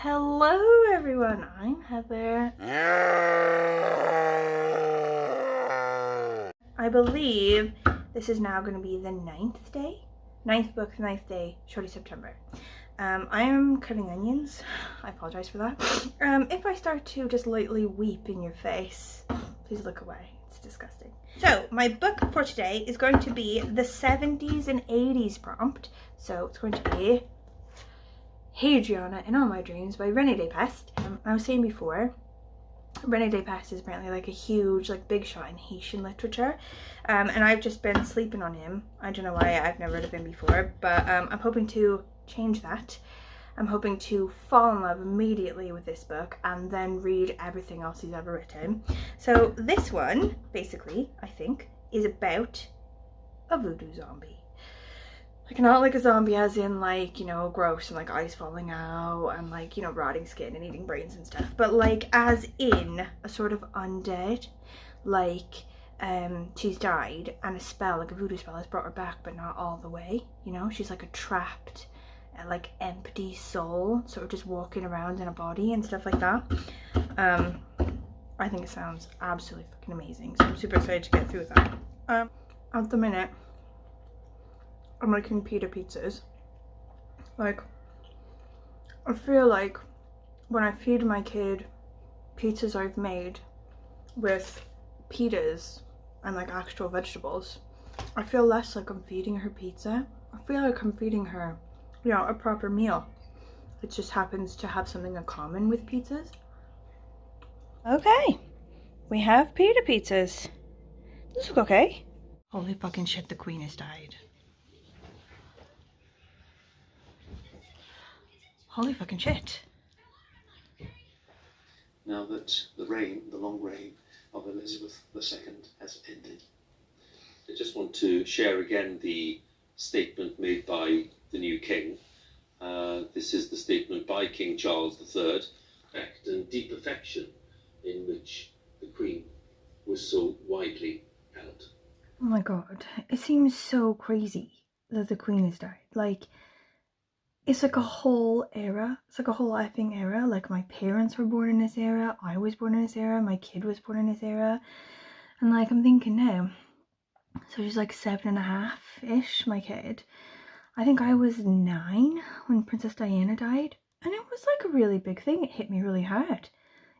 Hello everyone, I'm Heather. I believe this is now going to be the ninth book, ninth day, Shorty September. I am cutting onions. I apologize for that. If I start to just lightly weep in your face, please look away. It's disgusting. So my book for today is going to be the 70s and 80s prompt. So it's going to be Hadriana in All My Dreams by René Depestre. I was saying before, René Depestre is apparently like a huge, big shot in Haitian literature, and I've just been sleeping on him. I don't know why, I've never read of him before, but I'm hoping to change that. I'm hoping to fall in love immediately with this book and then read everything else he's ever written. So this one, basically, I think, is about a voodoo zombie. Not like a zombie as in gross and eyes falling out and rotting skin and eating brains and stuff, but as in a sort of undead, she's died and a spell, a voodoo spell, has brought her back, but not all the way, she's a trapped, empty soul, sort of just walking around in a body and stuff like that. I think it sounds absolutely fucking amazing, so I'm super excited to get through that. At the minute, I'm making pita pizzas. I feel like when I feed my kid pizzas I've made with pitas and actual vegetables, I feel less like I'm feeding her pizza. I feel like I'm feeding her, a proper meal. It just happens to have something in common with pizzas. Okay, we have pita pizzas. This look okay. Holy fucking shit, the queen has died. Holy fucking shit. Now that the long reign of Elizabeth II has ended. I just want to share again the statement made by the new king. This is the statement by King Charles III. Respect and deep affection in which the Queen was so widely held. Oh my god, it seems so crazy that the Queen has died. It's a whole era. It's a whole effing era. My parents were born in this era. I was born in this era. My kid was born in this era. And I'm thinking now, so she's 7.5-ish, my kid. I think I was 9 when Princess Diana died. And it was a really big thing. It hit me really hard.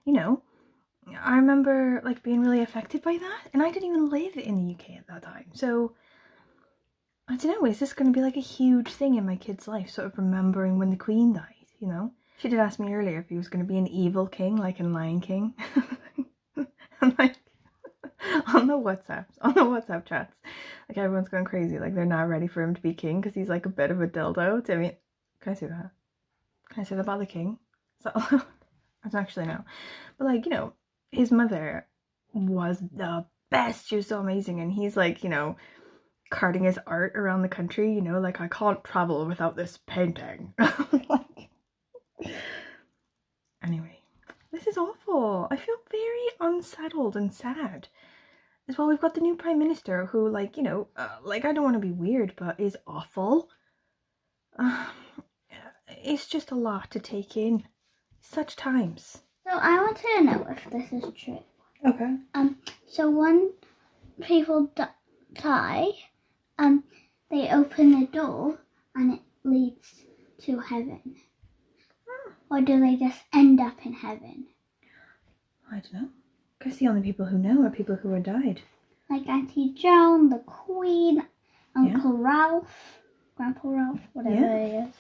I remember being really affected by that. And I didn't even live in the UK at that time. So I don't know, is this going to be a huge thing in my kid's life, sort of remembering when the Queen died, She did ask me earlier if he was going to be an evil king, like in Lion King. And on the WhatsApp chats, everyone's going crazy, they're not ready for him to be king because he's a bit of a dildo. I mean, can I say that? Can I say that about the king? So, I don't actually know. But his mother was the best. She was so amazing, and he's carting his art around the country, I can't travel without this painting. Anyway, this is awful. I feel very unsettled and sad. As well, we've got the new prime minister who, I don't want to be weird, but is awful. It's just a lot to take in. Such times. So I want to know if this is true. Okay. So when people die, they open the door and it leads to heaven. Or do they just end up in heaven? I don't know. Because the only people who know are people who have died. Auntie Joan, the Queen, Uncle Ralph, Grandpa Ralph, whatever it is.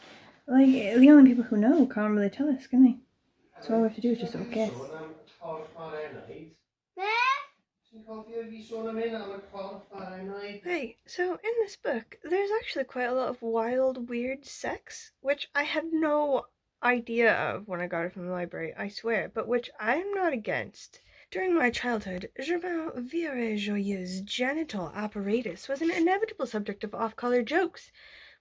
The only people who know can't really tell us, can they? So all we have to do is just sort of guess. Hey, so in this book, there's actually quite a lot of wild, weird sex, which I had no idea of when I got it from the library, I swear, but which I am not against. During my childhood, Germain Virejoyeuse' genital apparatus was an inevitable subject of off-color jokes.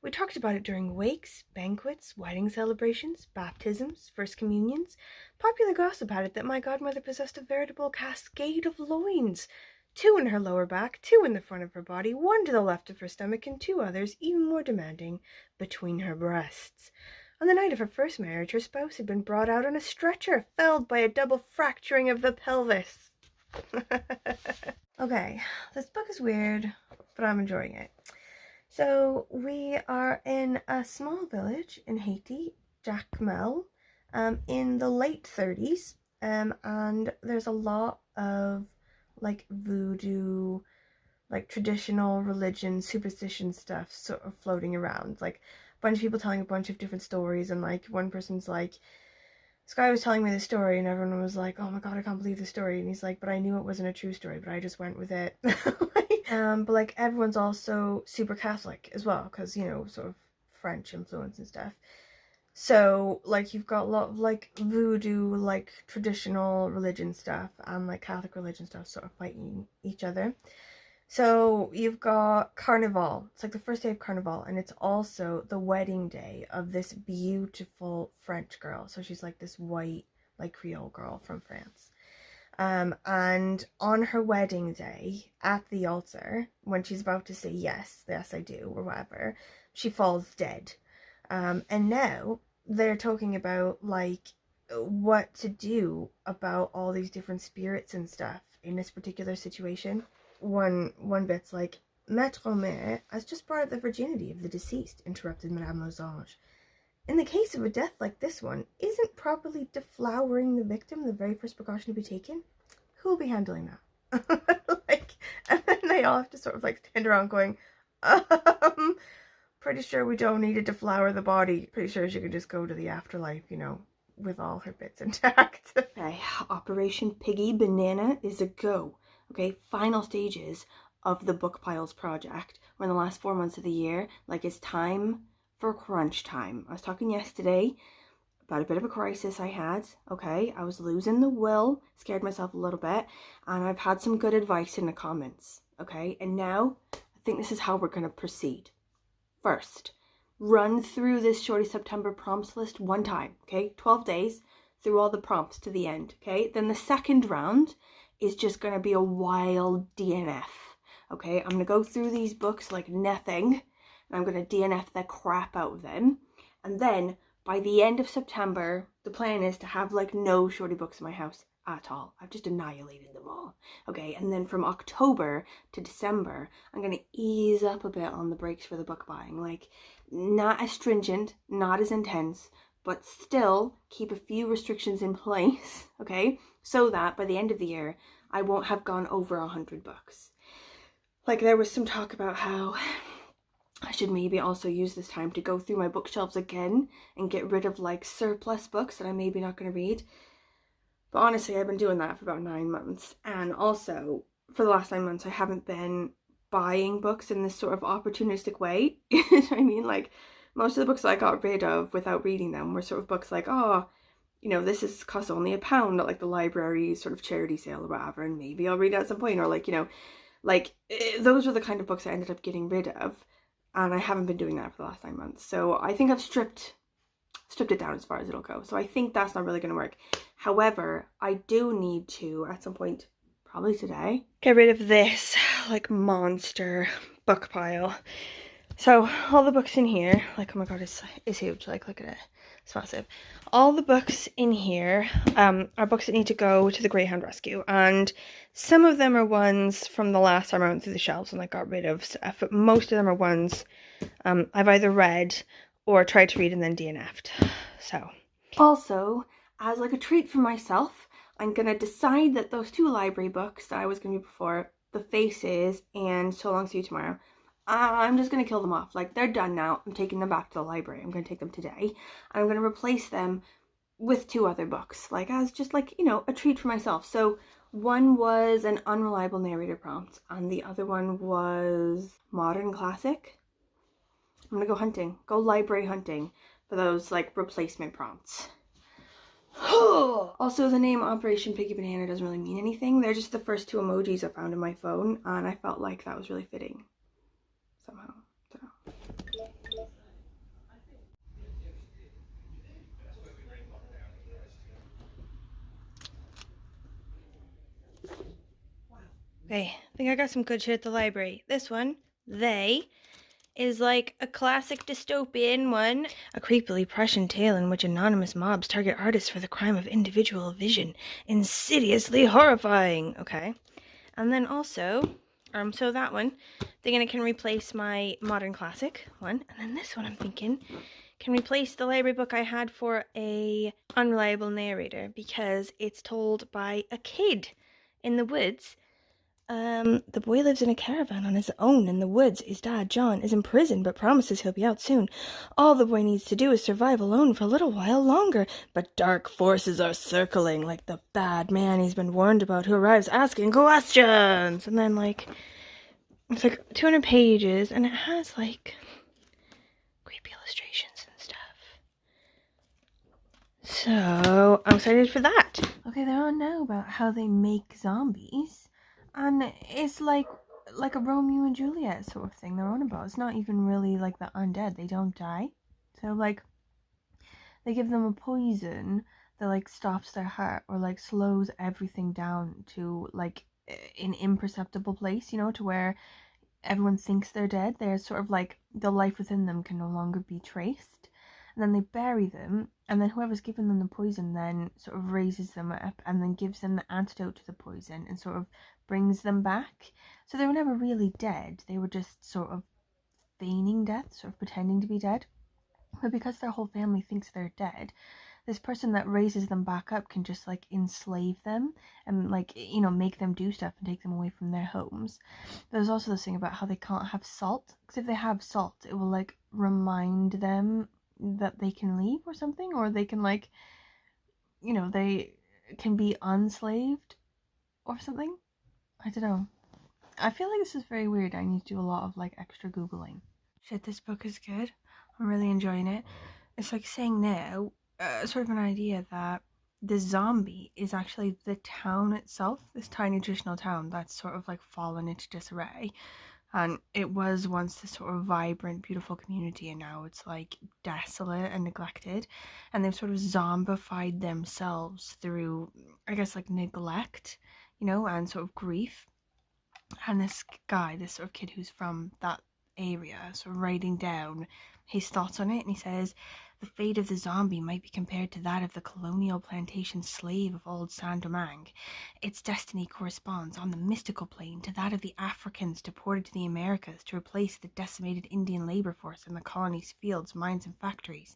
We talked about it during wakes, banquets, wedding celebrations, baptisms, first communions. Popular gossip had it that my godmother possessed a veritable cascade of loins. 2 in her lower back, 2 in the front of her body, 1 to the left of her stomach, and 2 others, even more demanding, between her breasts. On the night of her first marriage, her spouse had been brought out on a stretcher, felled by a double fracturing of the pelvis. Okay, this book is weird, but I'm enjoying it. So we are in a small village in Haiti, Jacmel, in the late 30s, and there's a lot of like voodoo, like traditional religion, superstition stuff sort of floating around. Like a bunch of people telling a bunch of different stories, and like one person's like, this guy was telling me this story and everyone was like, oh my god, I can't believe this story. And he's like, but I knew it wasn't a true story, but I just went with it. But like everyone's also super Catholic as well, because, you know, sort of French influence and stuff. So like you've got a lot of like voodoo, like traditional religion stuff and like Catholic religion stuff sort of fighting each other. So you've got Carnival. It's like the first day of Carnival, and it's also the wedding day of this beautiful French girl. So she's like this white, like Creole girl from France. And on her wedding day, at the altar, when she's about to say yes I do, or whatever, she falls dead. And now they're talking about like what to do about all these different spirits and stuff in this particular situation. One bit's like, Maître Mère has just brought up the virginity of the deceased, interrupted Madame Losange. In the case of a death like this one, isn't properly deflowering the victim the very first precaution to be taken? Who will be handling that? Like, and then they all have to sort of like stand around going, pretty sure we don't need to deflower the body. Pretty sure she can just go to the afterlife, you know, with all her bits intact. Okay, Operation Piggy Banana is a go. Okay, final stages of the Book Piles project. We're in the last 4 months of the year. Like, it's time for crunch time. I was talking yesterday about a bit of a crisis I had. Okay, I was losing the will, scared myself a little bit, and I've had some good advice in the comments. Okay, and now I think this is how we're going to proceed. First, run through this Shorty September prompts list one time. Okay, 12 days through all the prompts to the end. Okay, then the second round is just going to be a wild DNF. Okay, I'm going to go through these books like nothing, and I'm going to DNF the crap out of them. And then by the end of September, the plan is to have like no Shorty books in my house at all. I've just annihilated them all. Okay, and then from October to December, I'm going to ease up a bit on the breaks for the book buying. Like, not as stringent, not as intense, but still keep a few restrictions in place, okay? So that by the end of the year, I won't have gone over 100 books. Like, there was some talk about how I should maybe also use this time to go through my bookshelves again and get rid of like surplus books that I'm maybe not going to read. But honestly, I've been doing that for about 9 months. And also, for the last 9 months, I haven't been buying books in this sort of opportunistic way. You know what I mean? Like, most of the books that I got rid of without reading them were sort of books like, oh, you know, this is costs only £1 at like the library sort of charity sale or whatever, and maybe I'll read it at some point. Or like, you know, like those were the kind of books I ended up getting rid of. And I haven't been doing that for the last 9 months. So I think I've stripped it down as far as it'll go. So I think that's not really going to work. However, I do need to, at some point, probably today, get rid of this like monster book pile. So all the books in here, like, oh my god, it's huge. Like, look at it. It's massive. All the books in here are books that need to go to the Greyhound Rescue. And some of them are ones from the last time I went through the shelves and I got rid of stuff. But most of them are ones I've either read or tried to read and then DNF'd. So, also, as like a treat for myself, I'm going to decide that those 2 library books that I was going to do before, The Faces and So Long See You Tomorrow, I'm just going to kill them off. Like, they're done now. I'm taking them back to the library. I'm going to take them today. I'm going to replace them with 2 other books, like as just like, you know, a treat for myself. So one was an unreliable narrator prompt and the other one was modern classic. I'm gonna go hunting, go library hunting for those like replacement prompts. Also, the name Operation Piggy Banana doesn't really mean anything. They're just the first 2 emojis I found in my phone, and I felt like that was really fitting somehow. So. Okay, I think I got some good shit at the library. This one, they is like a classic dystopian one. A creepily Prussian tale in which anonymous mobs target artists for the crime of individual vision. Insidiously horrifying. Okay. And then also, so that one, thinking it can replace my modern classic one. And then this one I'm thinking can replace the library book I had for a unreliable narrator because it's told by a kid in the woods. The boy lives in a caravan on his own in the woods. His dad, John, is in prison but promises he'll be out soon. All the boy needs to do is survive alone for a little while longer. But dark forces are circling, like the bad man he's been warned about who arrives asking questions. And then, like, it's like 200 pages and it has, like, creepy illustrations and stuff. So, I'm excited for that. Okay, they're on now about how they make zombies. And it's like a Romeo and Juliet sort of thing they're on about. It's not even really like the undead. They don't die. So, like, they give them a poison that, like, stops their heart or, like, slows everything down to, like, an imperceptible place, you know, to where everyone thinks they're dead. They're sort of like the life within them can no longer be traced. And then they bury them, and then whoever's given them the poison then sort of raises them up and then gives them the antidote to the poison and sort of brings them back. So they were never really dead. They were just sort of feigning death, sort of pretending to be dead. But because their whole family thinks they're dead, this person that raises them back up can just, like, enslave them and, like, you know, make them do stuff and take them away from their homes. There's also this thing about how they can't have salt, because if they have salt, it will, like, remind them that they can leave or something, or they can, like, you know, they can be unslaved or something. I don't know. I feel like this is very weird. I need to do a lot of, like, extra Googling. Shit, this book is good. I'm really enjoying it. It's like saying now, sort of an idea that the zombie is actually the town itself, this tiny traditional town that's sort of like fallen into disarray. And it was once this sort of vibrant, beautiful community, and now it's like desolate and neglected. And they've sort of zombified themselves through, I guess, like neglect, you know, and sort of grief. And this guy, this sort of kid who's from that area, sort of writing down his thoughts on it, and he says, the fate of the zombie might be compared to that of the colonial plantation slave of old Saint-Domingue. Its destiny corresponds on the mystical plane to that of the Africans deported to the Americas to replace the decimated Indian labor force in the colony's fields, mines, and factories.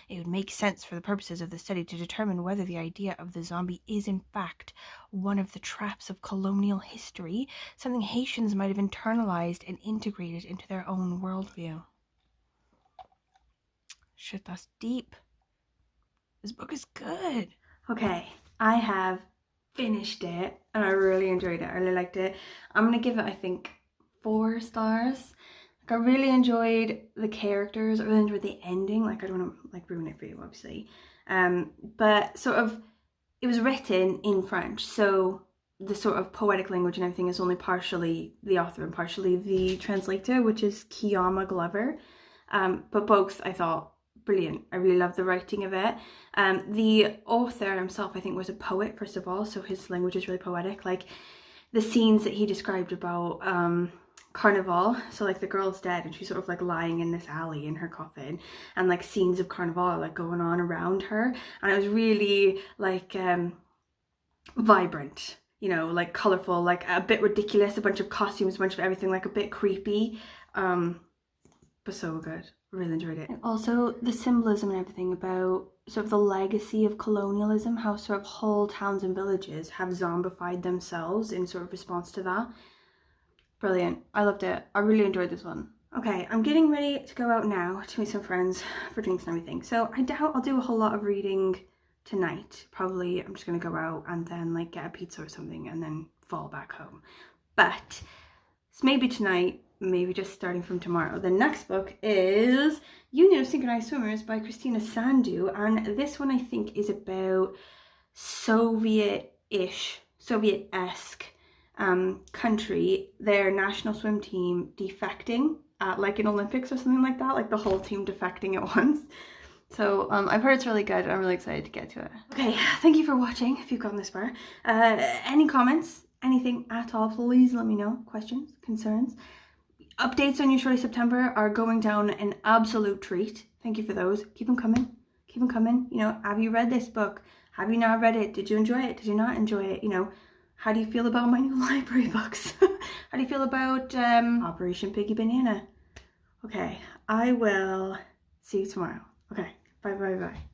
It would make sense for the purposes of the study to determine whether the idea of the zombie is in fact one of the traps of colonial history, something Haitians might have internalized and integrated into their own worldview. Shit, that's deep. This book is good. Okay, I have finished it and I really enjoyed it. I really liked it. I'm gonna give it, I think, 4 stars. Like, I really enjoyed the characters. I really enjoyed the ending. Like, I don't want to, like, ruin it for you, obviously. But sort of, it was written in French, so the sort of poetic language and everything is only partially the author and partially the translator, which is Kiama Glover. But both, I thought, brilliant. I really loved the writing of it. The author himself, I think, was a poet, first of all, so his language is really poetic. Like, the scenes that he described about Carnival, so like the girl's dead and she's sort of like lying in this alley in her coffin, and like scenes of Carnival like going on around her, and it was really like vibrant, you know, like colourful, like a bit ridiculous, a bunch of costumes, a bunch of everything, like a bit creepy, but so good. Really enjoyed it. And also the symbolism and everything about sort of the legacy of colonialism, how sort of whole towns and villages have zombified themselves in sort of response to that. Brilliant. I loved it. I really enjoyed this one. Okay, I'm getting ready to go out now to meet some friends for drinks and everything. So I doubt I'll do a whole lot of reading tonight. Probably I'm just gonna go out and then like get a pizza or something and then fall back home. But it's maybe tonight, maybe just starting from tomorrow. The next book is Union of Synchronized Swimmers by Christina Sandu, and this one I think is about Soviet-ish, Soviet-esque country, their national swim team defecting at like an Olympics or something like that, like the whole team defecting at once. So I've heard it's really good. I'm really excited to get to it. Okay, thank you for watching if you've gotten this far. Any comments, anything at all, please let me know. Questions, concerns. updates on your Shorty September are going down an absolute treat. Thank you for those. Keep them coming. Keep them coming. You know, have you read this book? Have you not read it? Did you enjoy it? Did you not enjoy it? You know, how do you feel about my new library books? How do you feel about Operation Piggy Banana? Okay, I will see you tomorrow. Okay, bye bye bye.